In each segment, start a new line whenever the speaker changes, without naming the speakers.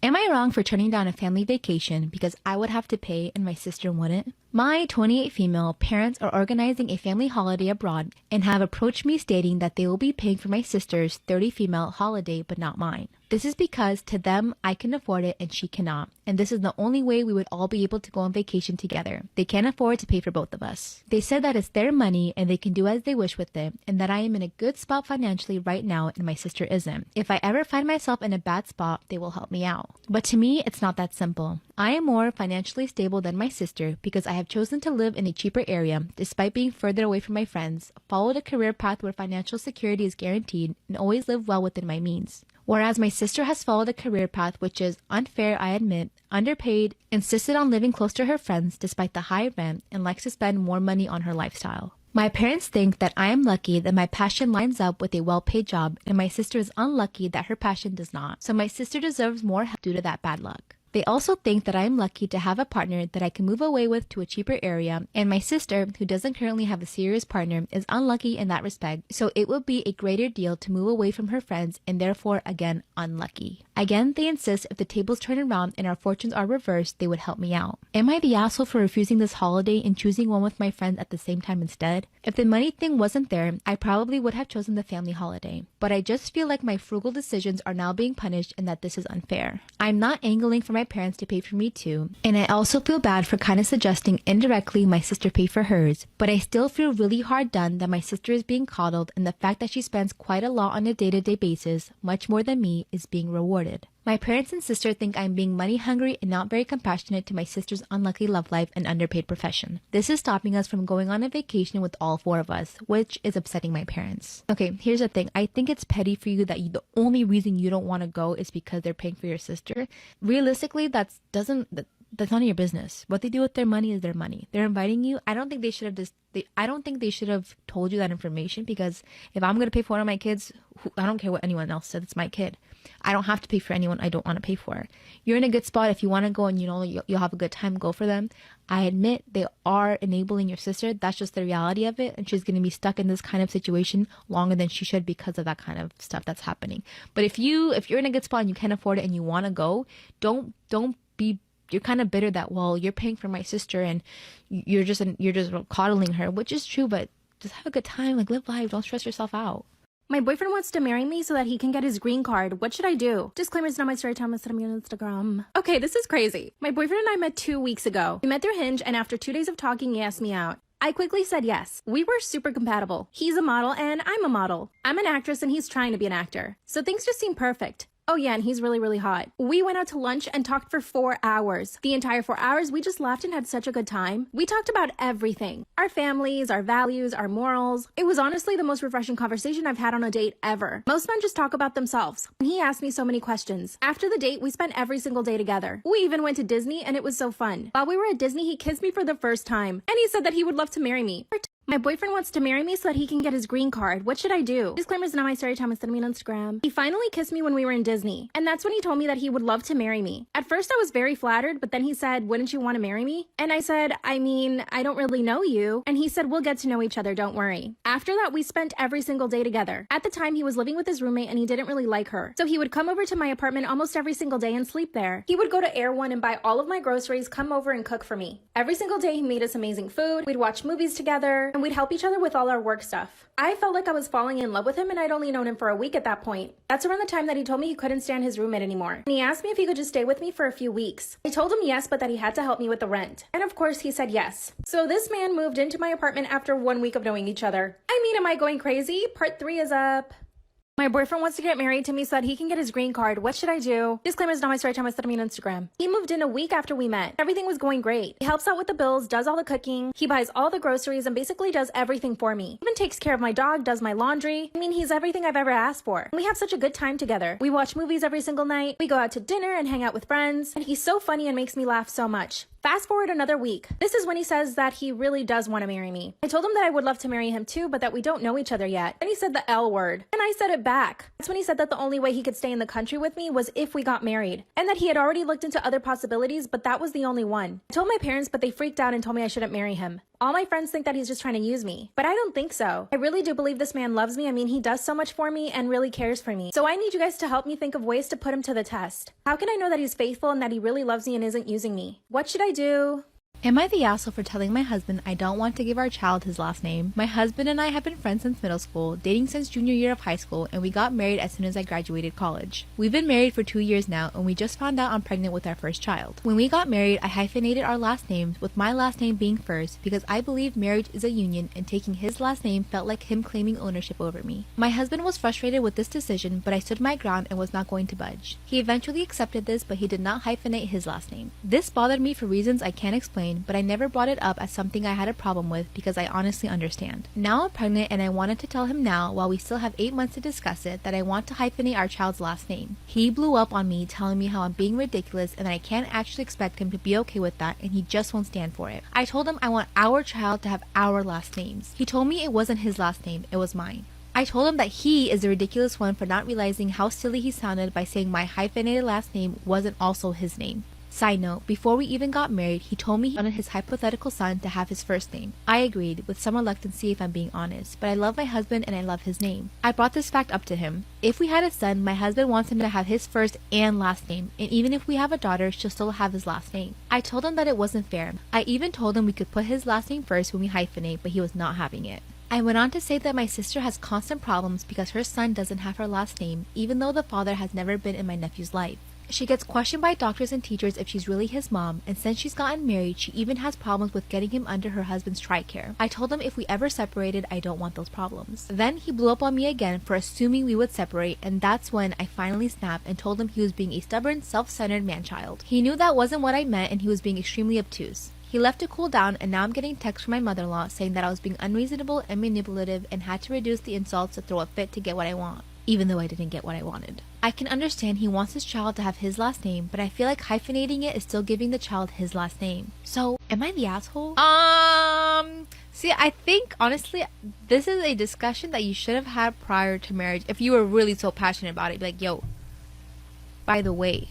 Am I wrong for turning down a family vacation because I would have to pay and my sister wouldn't? My 28 female parents are organizing a family holiday abroad and have approached me stating that they will be paying for my sister's 30 female holiday but not mine. This is because to them, I can afford it and she cannot. And this is the only way we would all be able to go on vacation together. They can't afford to pay for both of us. They said that it's their money and they can do as they wish with it, and that I am in a good spot financially right now and my sister isn't. If I ever find myself in a bad spot, they will help me out. But to me, it's not that simple. I am more financially stable than my sister because I have chosen to live in a cheaper area despite being further away from my friends, followed a career path where financial security is guaranteed, and always live well within my means. Whereas my sister has followed a career path which is unfair, I admit, underpaid, insisted on living close to her friends despite the high rent, and likes to spend more money on her lifestyle. My parents think that I am lucky that my passion lines up with a well-paid job, and my sister is unlucky that her passion does not. So my sister deserves more help due to that bad luck. They also think that I am lucky to have a partner that I can move away with to a cheaper area, and my sister, who doesn't currently have a serious partner, is unlucky in that respect, so it would be a greater deal to move away from her friends and therefore, again, unlucky. Again, they insist if the tables turn around and our fortunes are reversed, they would help me out. Am I the asshole for refusing this holiday and choosing one with my friends at the same time instead? If the money thing wasn't there, I probably would have chosen the family holiday. But I just feel like my frugal decisions are now being punished and that this is unfair. I'm not angling for my parents to pay for me too, and I also feel bad for kind of suggesting indirectly my sister pay for hers, but I still feel really hard done that my sister is being coddled and the fact that she spends quite a lot on a day-to-day basis, much more than me, is being rewarded. My parents and sister think I'm being money hungry and not very compassionate to my sister's unlucky love life and underpaid profession. This is stopping us from going on a vacation with all four of us, which is upsetting my parents. Okay, here's the thing. I think it's petty for you that the only reason you don't want to go is because they're paying for your sister. Realistically, that's none of your business. What they do with their money is their money. They're inviting you. I don't think they should have told you that information, because if I'm going to pay for one of my kids, I don't care what anyone else said, it's my kid. I don't have to pay for anyone I don't want to pay for. You're in a good spot. If you want to go and you'll have a good time, go for them. I admit they are enabling your sister. That's just the reality of it. And she's going to be stuck in this kind of situation longer than she should because of that kind of stuff that's happening. But if you're in a good spot and you can't afford it and you want to go, you're kind of bitter that, well, you're paying for my sister and you're just coddling her, which is true, but just have a good time, live life, don't stress yourself out.
My boyfriend wants to marry me so that he can get his green card. What should I do? Disclaimer, it's not my story time. It's on Instagram. Okay, this is crazy. My boyfriend and I met 2 weeks ago. We met through Hinge, and after 2 days of talking, he asked me out. I quickly said yes. We were super compatible. He's a model and I'm a model. I'm an actress and he's trying to be an actor. So things just seem perfect. Oh yeah, and he's really, really hot. We went out to lunch and talked for 4 hours. The entire 4 hours, we just laughed and had such a good time. We talked about everything. Our families, our values, our morals. It was honestly the most refreshing conversation I've had on a date ever. Most men just talk about themselves. And he asked me so many questions. After the date, we spent every single day together. We even went to Disney and it was so fun. While we were at Disney, he kissed me for the first time. And he said that he would love to marry me. My boyfriend wants to marry me so that he can get his green card. What should I do? Disclaimer, is not my story time. It's me on Instagram. He finally kissed me when we were in Disney. And that's when he told me that he would love to marry me. At first I was very flattered, but then he said, wouldn't you want to marry me? And I said, I don't really know you. And he said, we'll get to know each other, don't worry. After that, we spent every single day together. At the time, he was living with his roommate and he didn't really like her. So he would come over to my apartment almost every single day and sleep there. He would go to Air One and buy all of my groceries, come over and cook for me. Every single day he made us amazing food. We'd watch movies together and we'd help each other with all our work stuff. I felt like I was falling in love with him and I'd only known him for a week at that point. That's around the time that he told me he couldn't stand his roommate anymore. And he asked me if he could just stay with me for a few weeks. I told him yes, but that he had to help me with the rent. And of course he said yes. So this man moved into my apartment after 1 week of knowing each other. Am I going crazy? Part 3 is up. My boyfriend wants to get married to me so that he can get his green card. What should I do? Disclaimer, is not my story time. I said on Instagram. He moved in a week after we met. Everything was going great. He helps out with the bills, does all the cooking. He buys all the groceries and basically does everything for me. Even takes care of my dog, does my laundry. He's everything I've ever asked for. We have such a good time together. We watch movies every single night. We go out to dinner and hang out with friends. And he's so funny and makes me laugh so much. Fast forward another week. This is when he says that he really does want to marry me. I told him that I would love to marry him too, but that we don't know each other yet. Then he said the L word, and I said it back. That's when he said that the only way he could stay in the country with me was if we got married, and that he had already looked into other possibilities, but that was the only one. I told my parents, but they freaked out and told me I shouldn't marry him. All my friends think that he's just trying to use me, but I don't think so. I really do believe this man loves me. I mean, he does so much for me and really cares for me. So I need you guys to help me think of ways to put him to the test. How can I know that he's faithful and that he really loves me and isn't using me? What should I do?
Am I the asshole for telling my husband I don't want to give our child his last name? My husband and I have been friends since middle school, dating since junior year of high school, and we got married as soon as I graduated college. We've been married for 2 years now, and we just found out I'm pregnant with our first child. When we got married, I hyphenated our last names, with my last name being first, because I believe marriage is a union, and taking his last name felt like him claiming ownership over me. My husband was frustrated with this decision, but I stood my ground and was not going to budge. He eventually accepted this, but he did not hyphenate his last name. This bothered me for reasons I can't explain, but I never brought it up as something I had a problem with because I honestly understand. Now I'm pregnant and I wanted to tell him now, while we still have 8 months to discuss it, that I want to hyphenate our child's last name. He blew up on me, telling me how I'm being ridiculous and that I can't actually expect him to be okay with that, and he just won't stand for it. I told him I want our child to have our last names. He told me it wasn't his last name, it was mine. I told him that he is the ridiculous one for not realizing how silly he sounded by saying my hyphenated last name wasn't also his name. Side note, before we even got married, he told me he wanted his hypothetical son to have his first name. I agreed, with some reluctancy if I'm being honest, but I love my husband and I love his name. I brought this fact up to him. If we had a son, my husband wants him to have his first and last name, and even if we have a daughter, she'll still have his last name. I told him that it wasn't fair. I even told him we could put his last name first when we hyphenate, but he was not having it. I went on to say that my sister has constant problems because her son doesn't have her last name, even though the father has never been in my nephew's life. She gets questioned by doctors and teachers if she's really his mom, and since she's gotten married, she even has problems with getting him under her husband's TRICARE. I told him if we ever separated, I don't want those problems. Then he blew up on me again for assuming we would separate, and that's when I finally snapped and told him he was being a stubborn, self-centered man-child. He knew that wasn't what I meant, and he was being extremely obtuse. He left to cool down, and now I'm getting texts from my mother-in-law saying that I was being unreasonable and manipulative and had to reduce the insults to throw a fit to get what I want, even though I didn't get what I wanted. I can understand he wants his child to have his last name, but I feel like hyphenating it is still giving the child his last name. So, am I the asshole? See, I think, honestly, this is a discussion that you should have had prior to marriage if you were really so passionate about it. Be like, yo, by the way,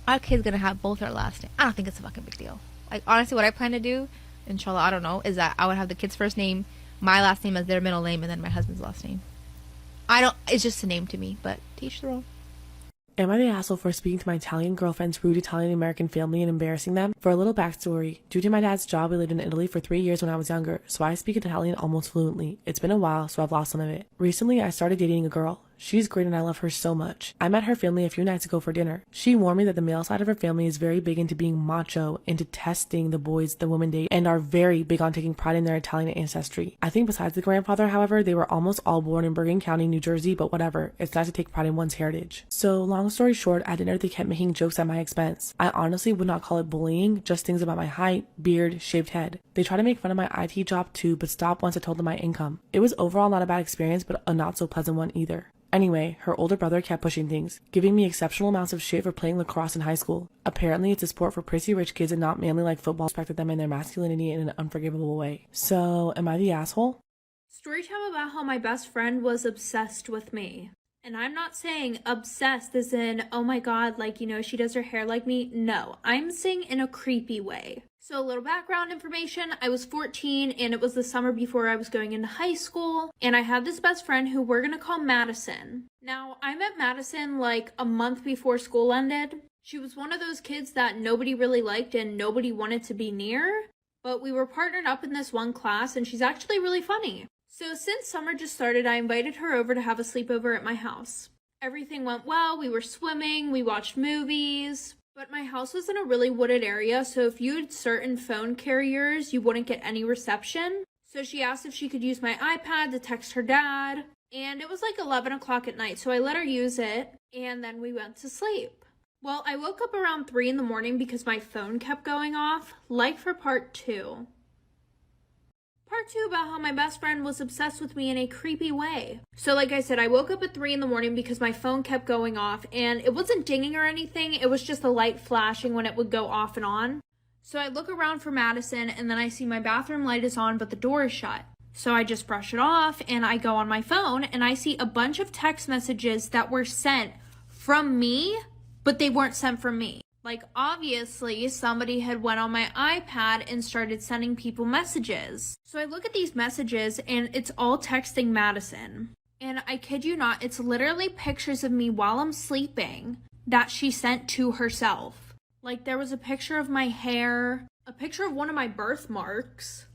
our kid's gonna have both our last name. I don't think it's a fucking big deal. Like, honestly, what I plan to do, inshallah, I don't know, is that I would have the kid's first name, my last name as their middle name, and then my husband's last name. It's just a name to me, but to each their own.
Am I the asshole for speaking to my Italian girlfriend's rude Italian-American family and embarrassing them? For a little backstory, due to my dad's job, we lived in Italy for 3 years when I was younger, so I speak Italian almost fluently. It's been a while, so I've lost some of it. Recently, I started dating a girl. She's great and I love her so much. I met her family a few nights ago for dinner. She warned me that the male side of her family is very big into being macho, into testing the boys the women date, and are very big on taking pride in their Italian ancestry. I think besides the grandfather, however, they were almost all born in Bergen County, New Jersey, but whatever. It's nice to take pride in one's heritage. So, long story short, at dinner they kept making jokes at my expense. I honestly would not call it bullying, just things about my height, beard, shaved head. They tried to make fun of my IT job too, but stopped once I told them my income. It was overall not a bad experience, but a not so pleasant one either. Anyway, her older brother kept pushing things, giving me exceptional amounts of shit for playing lacrosse in high school. Apparently, it's a sport for prissy rich kids and not manly like football. Respected them in their masculinity in an unforgivable way. So, am I the asshole?
Story time about how my best friend was obsessed with me. And I'm not saying obsessed as in, oh my god, like, you know, she does her hair like me. No, I'm saying in a creepy way. So a little background information, I was 14 and it was the summer before I was going into high school, and I had this best friend who we're gonna call Madison. Now, I met Madison like a month before school ended. She was one of those kids that nobody really liked and nobody wanted to be near, but we were partnered up in this one class and she's actually really funny. So since summer just started, I invited her over to have a sleepover at my house. Everything went well, we were swimming, we watched movies. But my house was in a really wooded area, so if you had certain phone carriers, you wouldn't get any reception. So she asked if she could use my iPad to text her dad, and it was like 11 o'clock at night, so I let her use it, and then we went to sleep. Well, I woke up around 3 in the morning because my phone kept going off, like for part 2. Part 2 about how my best friend was obsessed with me in a creepy way. So like I said, I woke up at 3 in the morning because my phone kept going off, and it wasn't dinging or anything, it was just the light flashing when it would go off and on. So I look around for Madison, and then I see my bathroom light is on, but the door is shut. So I just brush it off, and I go on my phone, and I see a bunch of text messages that were sent from me, but they weren't sent from me. Like, obviously, somebody had went on my iPad and started sending people messages. So I look at these messages and it's all texting Madison. And I kid you not, it's literally pictures of me while I'm sleeping that she sent to herself. Like, there was a picture of my hair, a picture of one of my birthmarks.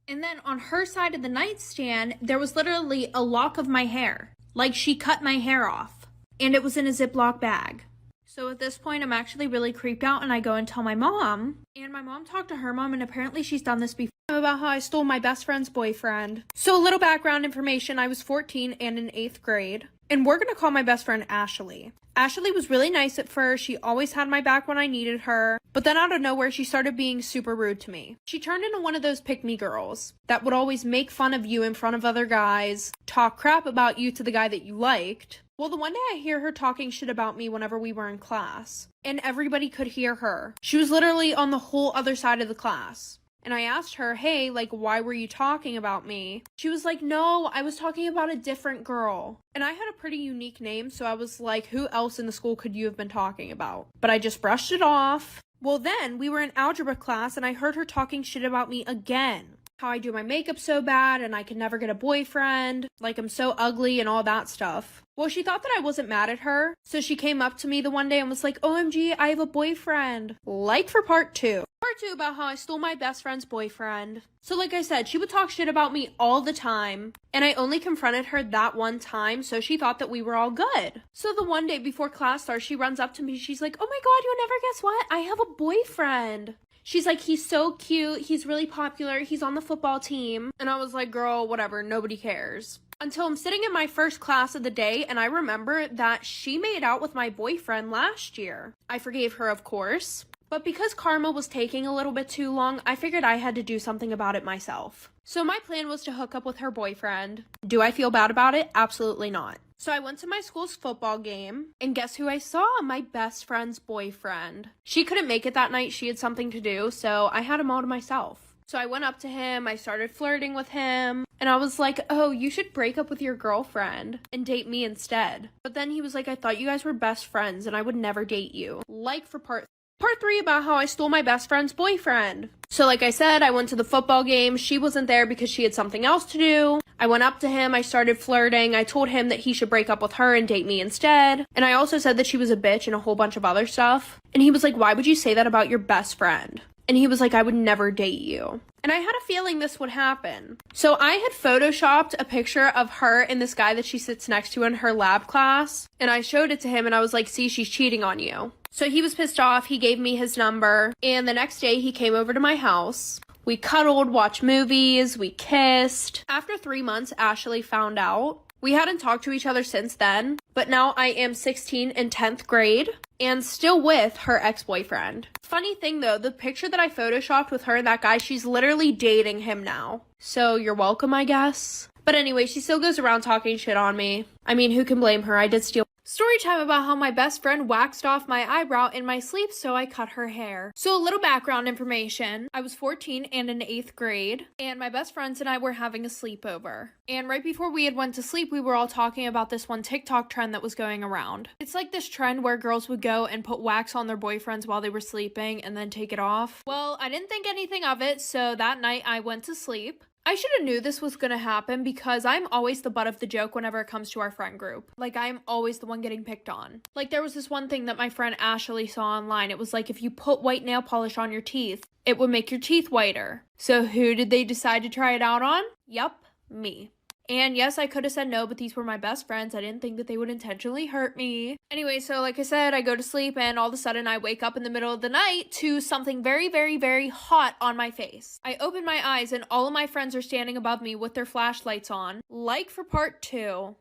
And then on her side of the nightstand, there was literally a lock of my hair. Like, she cut my hair off. And it was in a Ziploc bag. So at this point, I'm actually really creeped out and I go and tell my mom. And my mom talked to her mom and apparently she's done this before. About how I stole my best friend's boyfriend. So a little background information, I was 14 and in 8th grade. And we're gonna call my best friend Ashley. Ashley was really nice at first. She always had my back when I needed her. But then out of nowhere, she started being super rude to me. She turned into one of those pick-me girls that would always make fun of you in front of other guys, talk crap about you to the guy that you liked. Well, the one day I hear her talking shit about me whenever we were in class. And everybody could hear her. She was literally on the whole other side of the class. And I asked her, hey, like, why were you talking about me? She was like, no, I was talking about a different girl. And I had a pretty unique name, so I was like, who else in the school could you have been talking about? But I just brushed it off. Well, then we were in algebra class and I heard her talking shit about me again. How I do my makeup so bad and I can never get a boyfriend, like I'm so ugly and all that stuff. Well, she thought that I wasn't mad at her, so she came up to me the one day and was like, OMG, I have a boyfriend. Like for part 2. Part 2 about how I stole my best friend's boyfriend. So like I said, she would talk shit about me all the time, and I only confronted her that one time, so she thought that we were all good. So the one day before class starts, she runs up to me, she's like, oh my god, you'll never guess what? I have a boyfriend. She's like, he's so cute, he's really popular, he's on the football team. And I was like, girl, whatever, nobody cares. Until I'm sitting in my first class of the day and I remember that she made out with my boyfriend last year. I forgave her, of course. But because karma was taking a little bit too long, I figured I had to do something about it myself. So my plan was to hook up with her boyfriend. Do I feel bad about it? Absolutely not. So I went to my school's football game, and guess who I saw? My best friend's boyfriend. She couldn't make it that night, she had something to do, so I had him all to myself. So I went up to him, I started flirting with him, and I was like, oh, you should break up with your girlfriend and date me instead. But then he was like, I thought you guys were best friends and I would never date you. Like for part 3 about how I stole my best friend's boyfriend. So like I said, I went to the football game. She wasn't there because she had something else to do. I went up to him. I started flirting. I told him that he should break up with her and date me instead. And I also said that she was a bitch and a whole bunch of other stuff. And he was like, why would you say that about your best friend? And he was like, I would never date you. And I had a feeling this would happen. So I had photoshopped a picture of her and this guy that she sits next to in her lab class. And I showed it to him and I was like, see, she's cheating on you. So he was pissed off. He gave me his number. And the next day he came over to my house. We cuddled, watched movies, we kissed. After 3 months, Ashley found out. We hadn't talked to each other since then, but now I am 16 in 10th grade and still with her ex-boyfriend. Funny thing though, the picture that I photoshopped with her and that guy, she's literally dating him now. So you're welcome, I guess. But anyway, she still goes around talking shit on me. I mean, who can blame her? I did steal. Story time about how my best friend waxed off my eyebrow in my sleep, so I cut her hair. So a little background information. I was 14 and in 8th grade, and my best friends and I were having a sleepover. And right before we had went to sleep, we were all talking about this one TikTok trend that was going around. It's like this trend where girls would go and put wax on their boyfriends while they were sleeping and then take it off. Well, I didn't think anything of it, so that night I went to sleep. I should have knew this was gonna happen because I'm always the butt of the joke whenever it comes to our friend group. Like, I'm always the one getting picked on. Like, there was this one thing that my friend Ashley saw online. It was like, if you put white nail polish on your teeth, it would make your teeth whiter. So who did they decide to try it out on? Yup, me. And yes, I could have said no, but these were my best friends. I didn't think that they would intentionally hurt me. Anyway, so like I said, I go to sleep and all of a sudden I wake up in the middle of the night to something very, very, very hot on my face. I open my eyes and all of my friends are standing above me with their flashlights on. Like for part 2.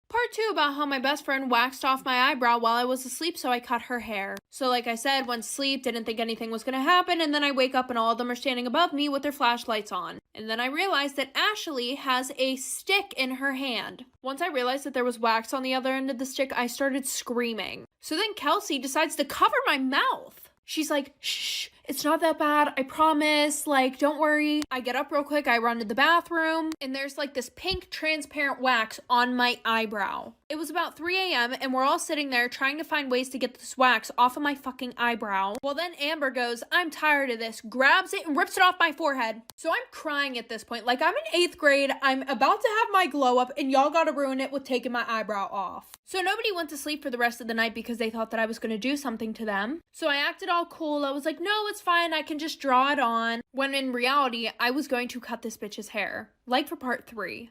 Part 2 about how my best friend waxed off my eyebrow while I was asleep, so I cut her hair. So like I said, went to sleep, didn't think anything was gonna happen, and then I wake up and all of them are standing above me with their flashlights on. And then I realized that Ashley has a stick in her hand. Once I realized that there was wax on the other end of the stick, I started screaming. So then Kelsey decides to cover my mouth. She's like, shh, It's not that bad, I promise, like, don't worry. I get up real quick, I run to the bathroom, and there's like this pink transparent wax on my eyebrow. It was about 3 a.m. and we're all sitting there trying to find ways to get this wax off of my fucking eyebrow. Well, then Amber goes, I'm tired of this, grabs it and rips it off my forehead. So I'm crying at this point. Like, I'm in 8th grade, I'm about to have my glow up, and y'all gotta ruin it with taking my eyebrow off. So nobody went to sleep for the rest of the night because they thought that I was gonna do something to them. So I acted all cool. I was like, no, it's fine, I can just draw it on. When in reality, I was going to cut this bitch's hair. Like for part 3.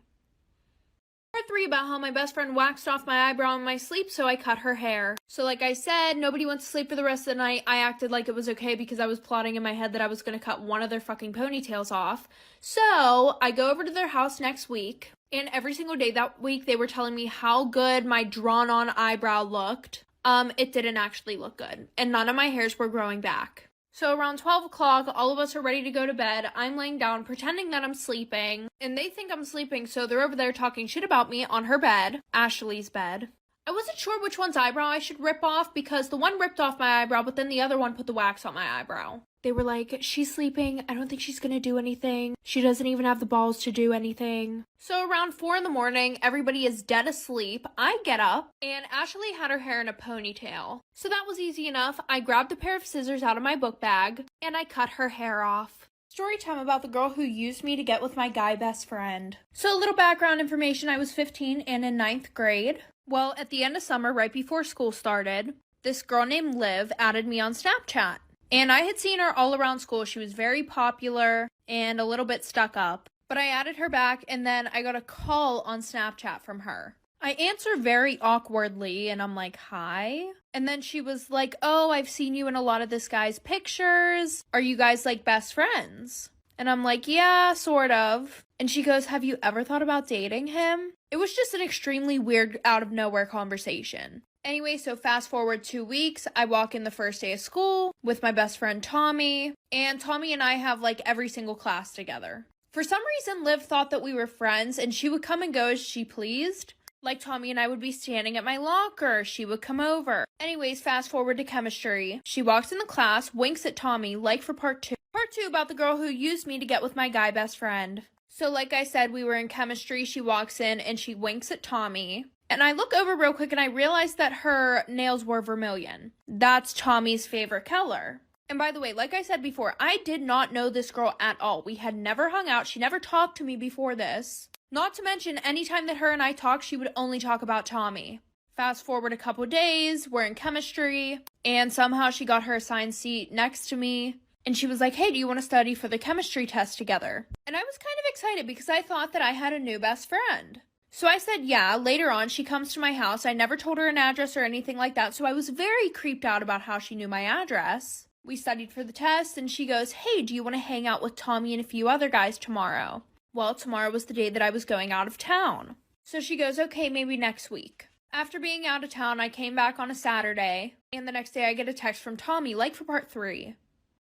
Part 3 about how my best friend waxed off my eyebrow in my sleep, so I cut her hair. So like I said, nobody went to sleep for the rest of the night. I acted like it was okay because I was plotting in my head that I was going to cut one of their fucking ponytails off. So I go over to their house next week, and every single day that week they were telling me how good my drawn on eyebrow looked. It didn't actually look good, and none of my hairs were growing back. So around 12 o'clock, all of us are ready to go to bed. I'm laying down, pretending that I'm sleeping, and they think I'm sleeping, so they're over there talking shit about me on her bed, Ashley's bed. I wasn't sure which one's eyebrow I should rip off because the one ripped off my eyebrow, but then the other one put the wax on my eyebrow. They were like, she's sleeping, I don't think she's gonna do anything. She doesn't even have the balls to do anything. So around 4 in the morning, everybody is dead asleep. I get up, and Ashley had her hair in a ponytail. So that was easy enough. I grabbed a pair of scissors out of my book bag, and I cut her hair off. Story time about the girl who used me to get with my guy best friend. So a little background information, I was 15 and in 9th grade. Well, at the end of summer, right before school started, this girl named Liv added me on Snapchat. And I had seen her all around school. She was very popular and a little bit stuck up. But I added her back, and then I got a call on Snapchat from her. I answer very awkwardly, and I'm like, hi? And then she was like, oh, I've seen you in a lot of this guy's pictures. Are you guys like best friends? And I'm like, yeah, sort of. And she goes, have you ever thought about dating him? It was just an extremely weird, out of nowhere conversation. Anyway, so fast forward 2 weeks, I walk in the first day of school with my best friend Tommy, and Tommy and I have like every single class together. For some reason, Liv thought that we were friends, and she would come and go as she pleased. Like Tommy and I would be standing at my locker, she would come over. Anyways, fast forward to chemistry. She walks in the class, winks at Tommy, like for part 2. Part 2 about the girl who used me to get with my guy best friend. So like I said, we were in chemistry, she walks in and she winks at Tommy. And I look over real quick and I realize that her nails were vermilion. That's Tommy's favorite color. And by the way, like I said before, I did not know this girl at all. We had never hung out. She never talked to me before this. Not to mention, anytime that her and I talked, she would only talk about Tommy. Fast forward a couple days, we're in chemistry, and somehow she got her assigned seat next to me. And she was like, hey, do you want to study for the chemistry test together? And I was kind of excited because I thought that I had a new best friend. So I said, yeah. Later on, she comes to my house. I never told her an address or anything like that, so I was very creeped out about how she knew my address. We studied for the test, and she goes, hey, do you want to hang out with Tommy and a few other guys tomorrow? Well, tomorrow was the day that I was going out of town. So she goes, okay, maybe next week. After being out of town, I came back on a Saturday, and the next day I get a text from Tommy, like for part 3.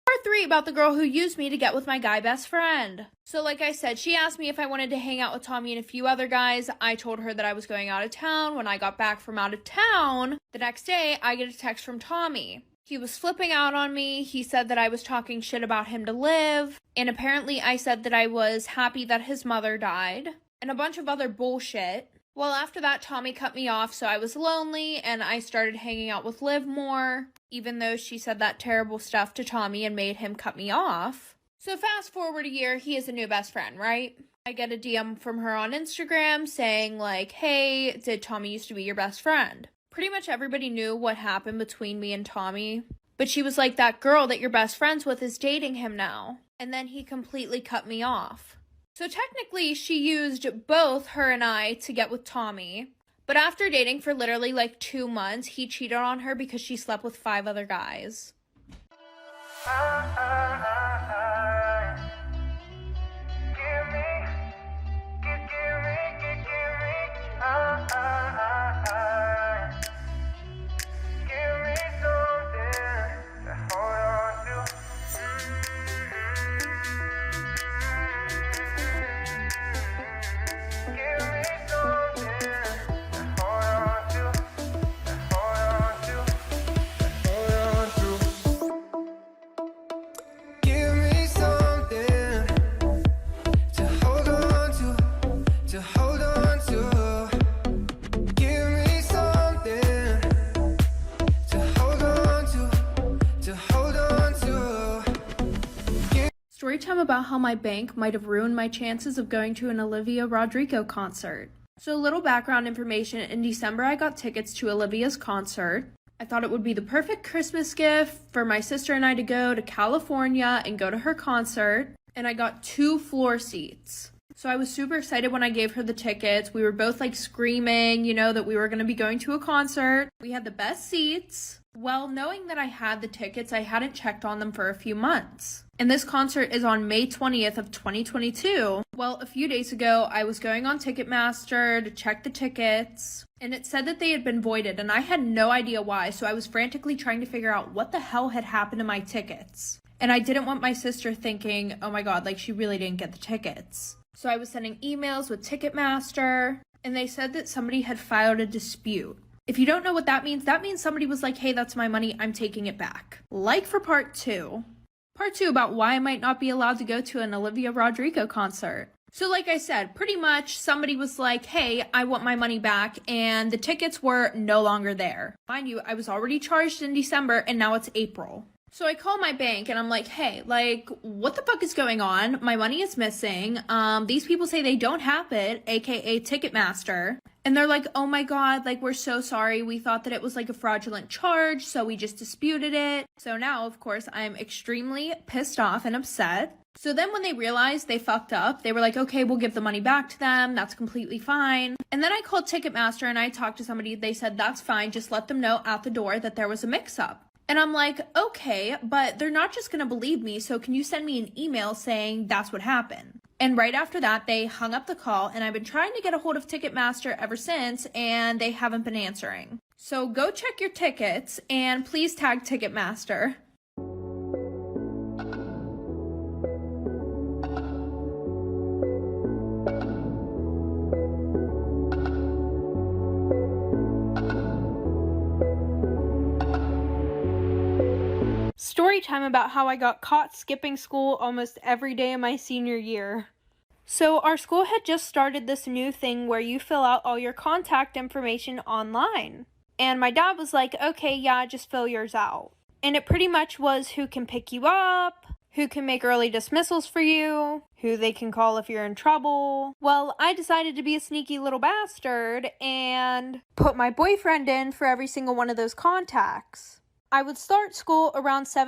Part 3 about the girl who used me to get with my guy best friend. So like I said, she asked me if I wanted to hang out with Tommy and a few other guys. I told her that I was going out of town. When I got back from out of town, the next day I get a text from Tommy. He was flipping out on me. He said that I was talking shit about him to Liv. And apparently I said that I was happy that his mother died. And a bunch of other bullshit. Well, after that, Tommy cut me off, so I was lonely, and I started hanging out with Liv more, even though she said that terrible stuff to Tommy and made him cut me off. So fast forward a year, he is a new best friend, right? I get a DM from her on Instagram saying like, hey, did Tommy used to be your best friend? Pretty much everybody knew what happened between me and Tommy, but she was like, that girl that you're best friends with is dating him now. And then he completely cut me off. So technically, she used both her and I to get with Tommy. But after dating for literally like 2 months, he cheated on her because she slept with 5 other guys. story time about how my bank might have ruined my chances of going to an Olivia Rodrigo concert. So a little background information, in December I got tickets to Olivia's concert. I thought it would be the perfect Christmas gift for my sister and I to go to California and go to her concert, and I got 2 floor seats. So I was super excited when I gave her the tickets. We were both like screaming, that we were going to be going to a concert. We had the best seats. Well, knowing that I had the tickets, I hadn't checked on them for a few months. And this concert is on May 20th of 2022. Well, a few days ago, I was going on Ticketmaster to check the tickets, and it said that they had been voided, and I had no idea why, so I was frantically trying to figure out what the hell had happened to my tickets. And I didn't want my sister thinking, oh my god, like she really didn't get the tickets. So I was sending emails with Ticketmaster, and they said that somebody had filed a dispute. If you don't know what that means somebody was like, hey, that's my money, I'm taking it back. Like for part 2. Part 2 about why I might not be allowed to go to an Olivia Rodrigo concert. So like I said, pretty much somebody was like, hey, I want my money back, and the tickets were no longer there. Mind you, I was already charged in December, and now it's April. So I call my bank and I'm like, hey, like, what the fuck is going on? My money is missing. These people say they don't have it, aka Ticketmaster. And they're like, oh my god, like, we're so sorry. We thought that it was like a fraudulent charge, so we just disputed it. So now, of course, I'm extremely pissed off and upset. So then when they realized they fucked up, they were like, okay, we'll give the money back to them. That's completely fine. And then I called Ticketmaster and I talked to somebody. They said, that's fine. Just let them know at the door that there was a mix-up. And I'm like, okay, but they're not just going to believe me, so can you send me an email saying that's what happened? And right after that, they hung up the call, and I've been trying to get a hold of Ticketmaster ever since, and they haven't been answering. So go check your tickets, and please tag Ticketmaster. Story time about how I got caught skipping school almost every day of my senior year. So our school had just started this new thing where you fill out all your contact information online. And my dad was like, okay, yeah, just fill yours out. And it pretty much was who can pick you up, who can make early dismissals for you, who they can call if you're in trouble. Well, I decided to be a sneaky little bastard and put my boyfriend in for every single one of those contacts. I would start school around 7